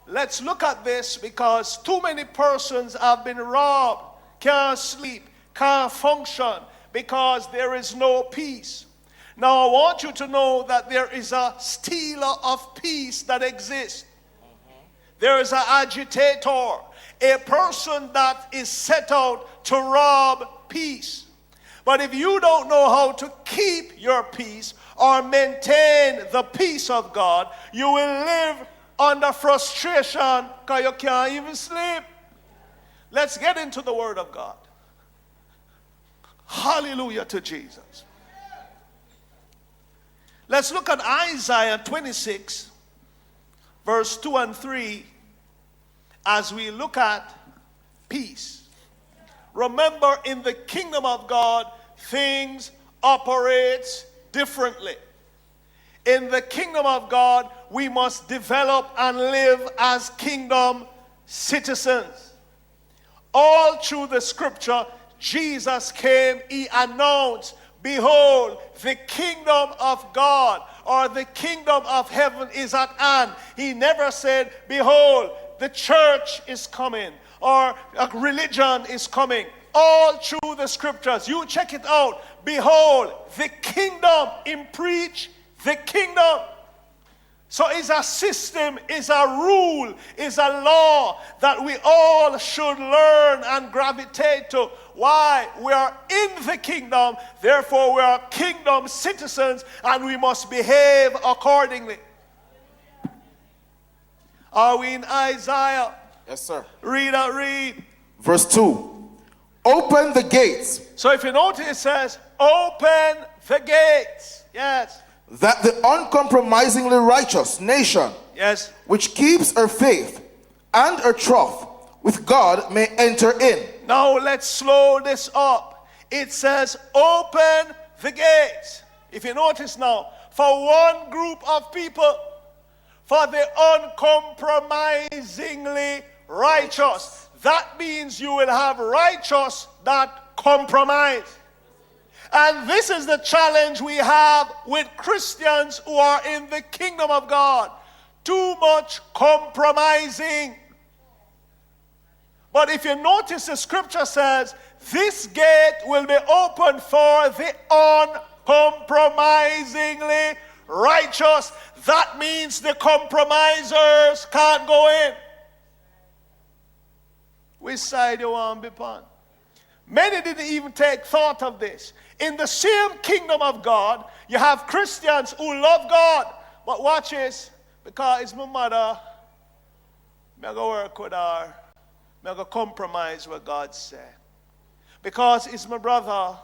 let's look at this, because too many persons have been robbed, can't sleep, can't function, because there is no peace. Now I want you to know that there is a stealer of peace that exists. There is an agitator, a person that is set out to rob peace. But if you don't know how to keep your peace or maintain the peace of God, you will live under frustration because you can't even sleep. Let's get into the Word of God. Hallelujah to Jesus. Let's look at Isaiah 26, verse 2 and 3, as we look at peace. Remember, in the kingdom of God, things operate differently. In the kingdom of God, we must develop and live as kingdom citizens. All through the scripture, Jesus came, he announced, behold, the kingdom of God or the kingdom of heaven is at hand. He never said, behold, the church is coming or a religion is coming. All through the scriptures, you check it out. Behold, the kingdom, in preach, the kingdom. So it's a system, it's a rule, it's a law that we all should learn and gravitate to. Why? We are in the kingdom, therefore we are kingdom citizens, and we must behave accordingly. Are we in Isaiah? Yes, sir. Read. Verse 2. Open the gates. So if you notice, it says, open the gates. Yes. That the uncompromisingly righteous nation, Yes. which keeps her faith and her troth with God, may enter in. Now let's slow this up. It says, open the gates. If you notice now, for one group of people, for the uncompromisingly righteous. That means you will have righteous that compromise. And this is the challenge we have with Christians who are in the kingdom of God. Too much compromising. But if you notice, the scripture says, this gate will be open for the uncompromisingly righteous. That means the compromisers can't go in. Which side you want to be on? Many didn't even take thought of this. In the same kingdom of God, you have Christians who love God. But watch this, because it's my mother, I'm going to work with her. I'm going to compromise what God said. Because it's my brother,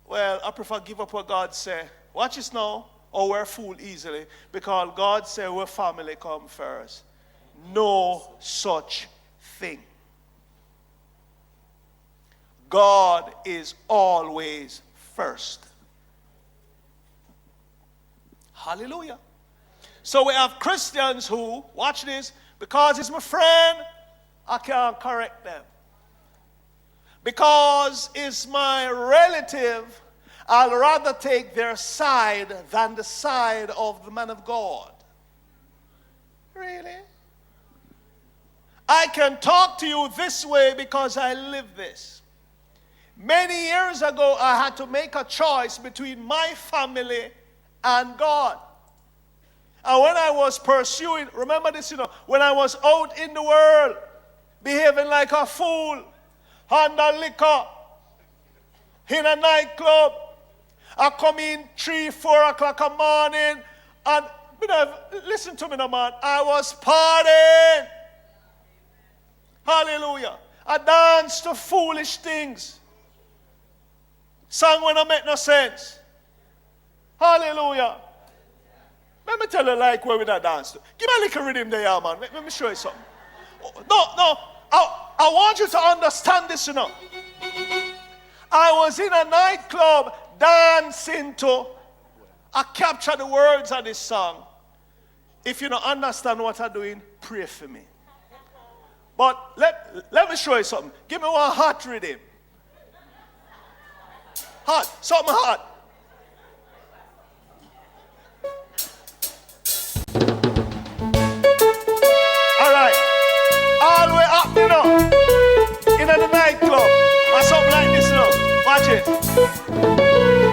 well, I prefer give up what God said. Watch this now, or we're fooled easily. Because God said our family come first. No such thing. God is always first. Hallelujah. So we have Christians who, watch this, because he's my friend, I can't correct them. Because it's my relative, I'll rather take their side than the side of the man of God. Really? I can talk to you this way because I live this. Many years ago, I had to make a choice between my family and God. And when I was pursuing, remember this, when I was out in the world, behaving like a fool, under liquor, in a nightclub, I come in 3, 4 o'clock in the morning, and listen to me now, man, I was partying. Hallelujah. I danced to foolish things. Song when I make no sense. Hallelujah. Let me tell you like where we that dance to. Give me a little rhythm there, man. Let me show you something. No. I want you to understand this, I was in a nightclub dancing to, I capture the words of this song. If you don't understand what I'm doing, pray for me. But let me show you something. Give me one hot rhythm. Hot, something hot.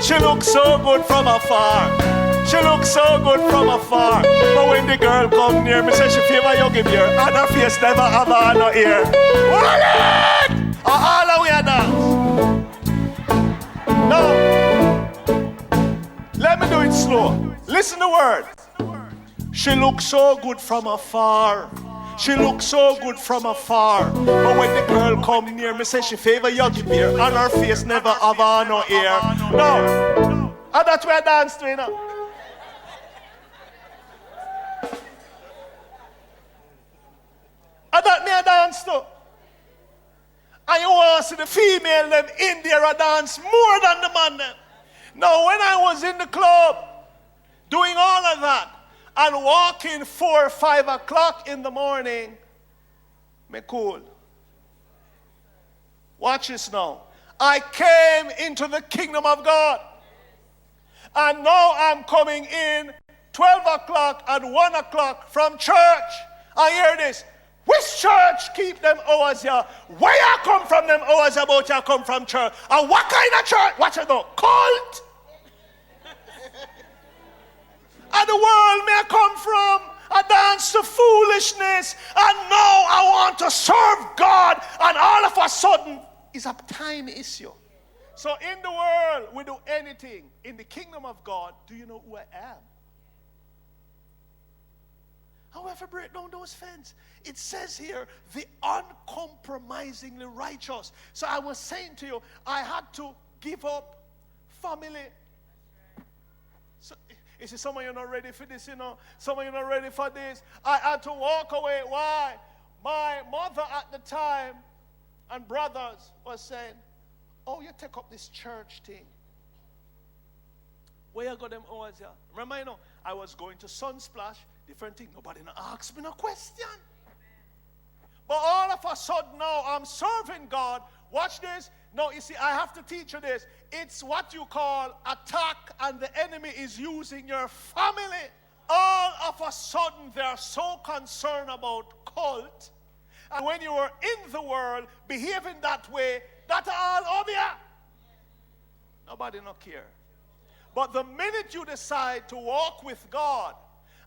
She looks so good from afar. She looks so good from afar. But when the girl come near me, say she favor you give her. And her face never have her no ear. Wallet! All the way dance. Now, let me do it slow. Listen to the word. She looks so good from afar. She looks so good from afar. But when the girl come near me, say she favor you give her. And her face never have her no ear. No. And that's where I dance to, you know. And that me a dance to. And you want to see the female them in there a dance more than the man them. Now when I was in the club doing all of that and walking 4 or 5 o'clock in the morning, me cool. Watch this now. I came into the kingdom of God. And now I'm coming in 12 o'clock and 1 o'clock from church. I hear this. Which church keep them hours here? Where you come from them hours about you come from church? And what kind of church? Watch it now. Cult? And the world may come from a dance to foolishness. And now I want to serve God. And all of a sudden, it's a time issue. So in the world, we do anything. In the kingdom of God, do you know who I am? However, break down those fences. It says here, the uncompromisingly righteous. So I was saying to you, I had to give up family. So, you see, some of you are not ready for this, you know. Some of you are not ready for this. I had to walk away. Why? My mother at the time and brothers was saying, oh, you take up this church thing. Where you got them hours here? Remember, you know, I was going to Sunsplash, different thing. Nobody asked me no question. But all of a sudden now, I'm serving God. Watch this. No, you see, I have to teach you this. It's what you call attack, and the enemy is using your family. All of a sudden, they're so concerned about cult. And when you were in the world, behaving that way, that's all over you. Nobody not care. But the minute you decide to walk with God,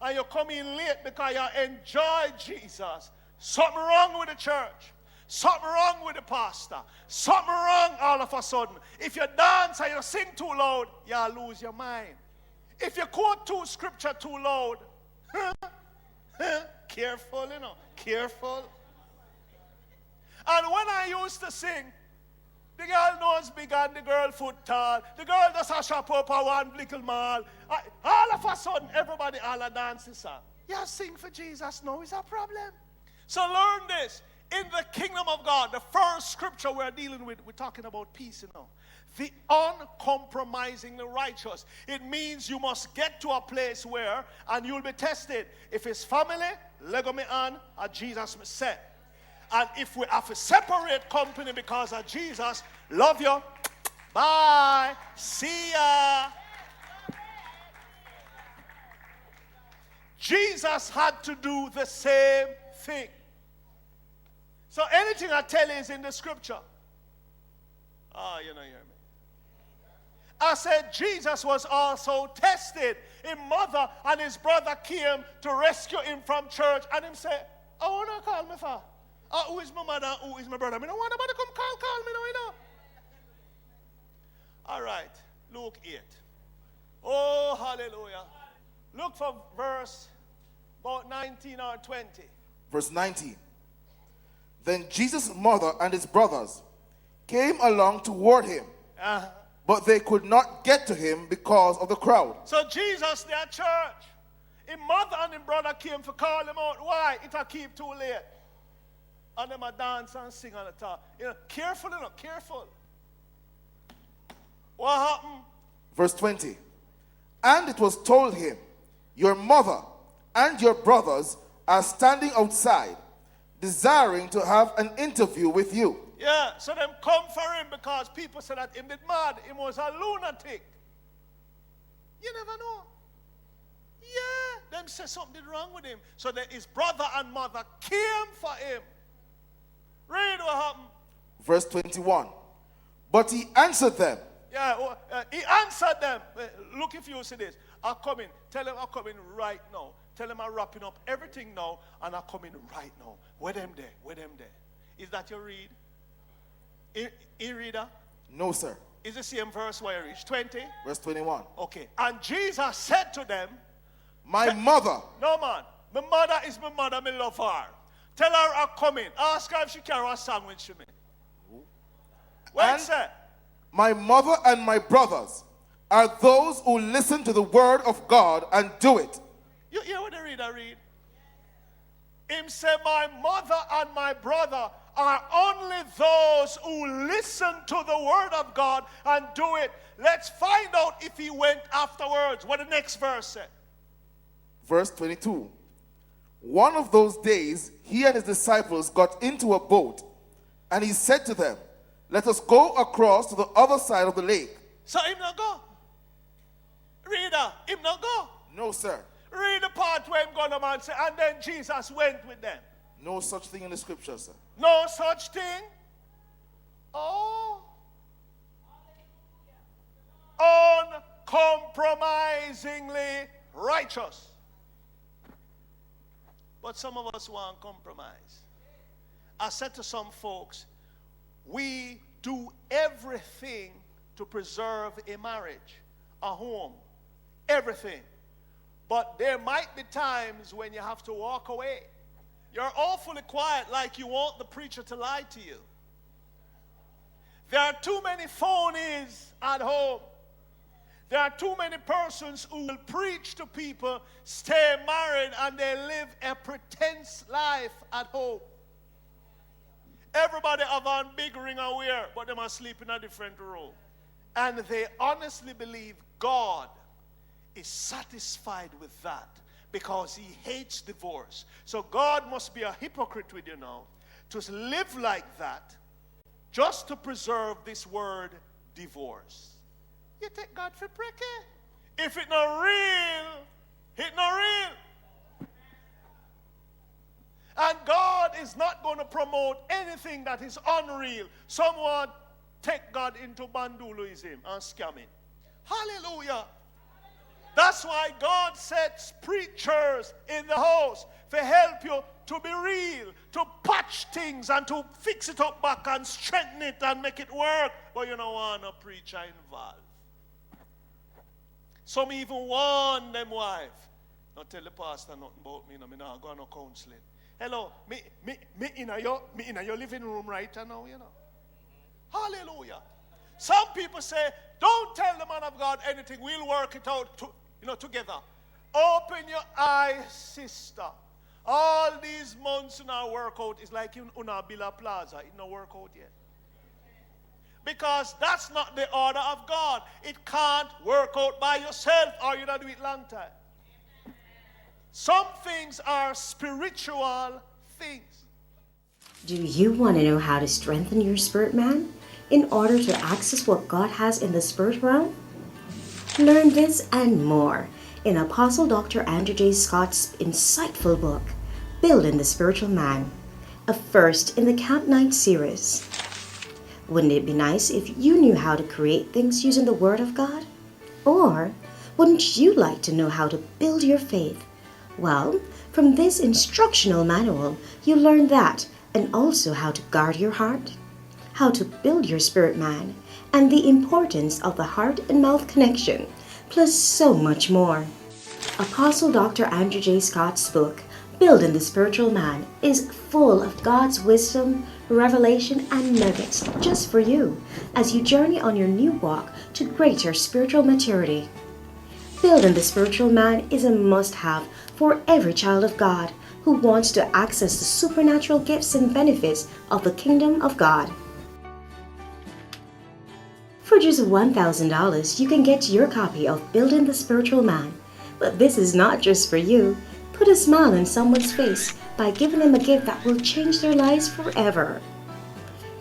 and you come in late because you enjoy Jesus, something wrong with the church. Something wrong with the pastor. Something wrong all of a sudden. If you dance and you sing too loud, you'll lose your mind. If you quote scripture too loud, careful, you know, careful. And when I used to sing, the girl nose big and the girl foot tall. The girl just a shop up at one little mall. All of a sudden, everybody all a dances. You sing for Jesus now is a problem. So learn this. In the kingdom of God, the first scripture we're dealing with, we're talking about peace, you know. The uncompromisingly righteous. It means you must get to a place where, and you'll be tested. If it's family, lego me on, as Jesus said. And if we have to separate company because of Jesus, love you, bye, see ya. Jesus had to do the same thing. So anything I tell you is in the scripture. You know, hear me. I said Jesus was also tested. His mother and his brother came to rescue him from church. And him said, I want to call me for. Who is my mother? Who is my brother? I don't want nobody to come call me now, you know. All right, Luke 8. Oh, hallelujah. Look for verse about 19 or 20. Verse 19. Then Jesus' mother and his brothers came along toward him, but they could not get to him because of the crowd. So Jesus, their church, his mother and his brother came to call him out. Why? It'll keep too late. And them a dance and sing on the top. You know, careful, you know, careful. What happened? Verse 20. And it was told him, your mother and your brothers are standing outside, desiring to have an interview with you. Yeah, so them come for him because people said that him did mad. He was a lunatic. You never know. Yeah, them say something wrong with him. So that his brother and mother came for him. Read what happened. Verse 21. But he answered them, Yeah, he answered them. Look if you see this. I'm coming. Tell them I'm coming right now. Tell them I'm wrapping up everything now and I'm coming right now. Where them there? Where them there? Is that your read? E-reader? No, sir. Is the same verse where you reach? 20? Verse 21. Okay. And Jesus said to them, My mother. No, man. My mother is my mother. I love her. Tell her I'm coming. Ask her if she carry a sandwich to me. Wait, sir. My mother and my brothers are those who listen to the word of God and do it. You hear what the reader read? Him say, my mother and my brother are only those who listen to the word of God and do it. Let's find out if he went afterwards. What the next verse said. Verse 22. One of those days, he and his disciples got into a boat, and he said to them, let us go across to the other side of the lake. So him not go? Reader, him not go? No, sir. Read the part where him go to man say, and then Jesus went with them. No such thing in the scripture, sir. No such thing? Oh. Uncompromisingly righteous. But some of us want compromise. I said to some folks, we do everything to preserve a marriage, a home, everything. But there might be times when you have to walk away. You're awfully quiet like you want the preacher to lie to you. There are too many phonies at home. There are too many persons who will preach to people, stay married, and they live a pretense life at home. Everybody have on big ring and wear, but they must sleep in a different room. And they honestly believe God is satisfied with that because he hates divorce. So God must be a hypocrite with you now to live like that just to preserve this word divorce. You take God for pricky. If it's not real, it's not real. And God is not going to promote anything that is unreal. Someone take God into Banduluism and scamming. Hallelujah. That's why God sets preachers in the house to help you to be real, to patch things and to fix it up back and strengthen it and make it work. But you don't want a preacher involved. Some even warn them wife. Don't tell the pastor nothing about me. I'm not going to counseling. Hello, me in your living room right now, you know. Hallelujah. Some people say, don't tell the man of God anything. We'll work it out together. Open your eyes, sister. All these months in our workout is like in Unabilla Plaza. It no work out yet. Because that's not the order of God. It can't work out by yourself or you don't do it long time. Some things are spiritual things. Do you want to know how to strengthen your spirit man in order to access what God has in the spirit realm? Learn this and more in Apostle Dr. Andrew J. Scott's insightful book, Building the Spiritual Man, a first in the Camp Night series. Wouldn't it be nice if you knew how to create things using the Word of God? Or wouldn't you like to know how to build your faith? Well, from this instructional manual, you learn that and also how to guard your heart, how to build your spirit man, and the importance of the heart and mouth connection, plus so much more. Apostle Dr. Andrew J. Scott's book, Building the Spiritual Man, is full of God's wisdom, revelation, and nuggets just for you as you journey on your new walk to greater spiritual maturity. Building the Spiritual Man is a must-have for every child of God who wants to access the supernatural gifts and benefits of the kingdom of God. For just $1,000, you can get your copy of Building the Spiritual Man. But this is not just for you. Put a smile on someone's face by giving them a gift that will change their lives forever.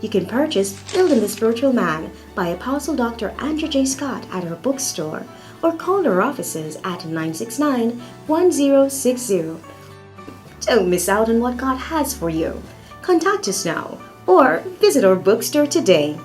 You can purchase Building the Spiritual Man by Apostle Dr. Andrew J. Scott at our bookstore or call our offices at 969-1060. Don't miss out on what God has for you. Contact us now or visit our bookstore today.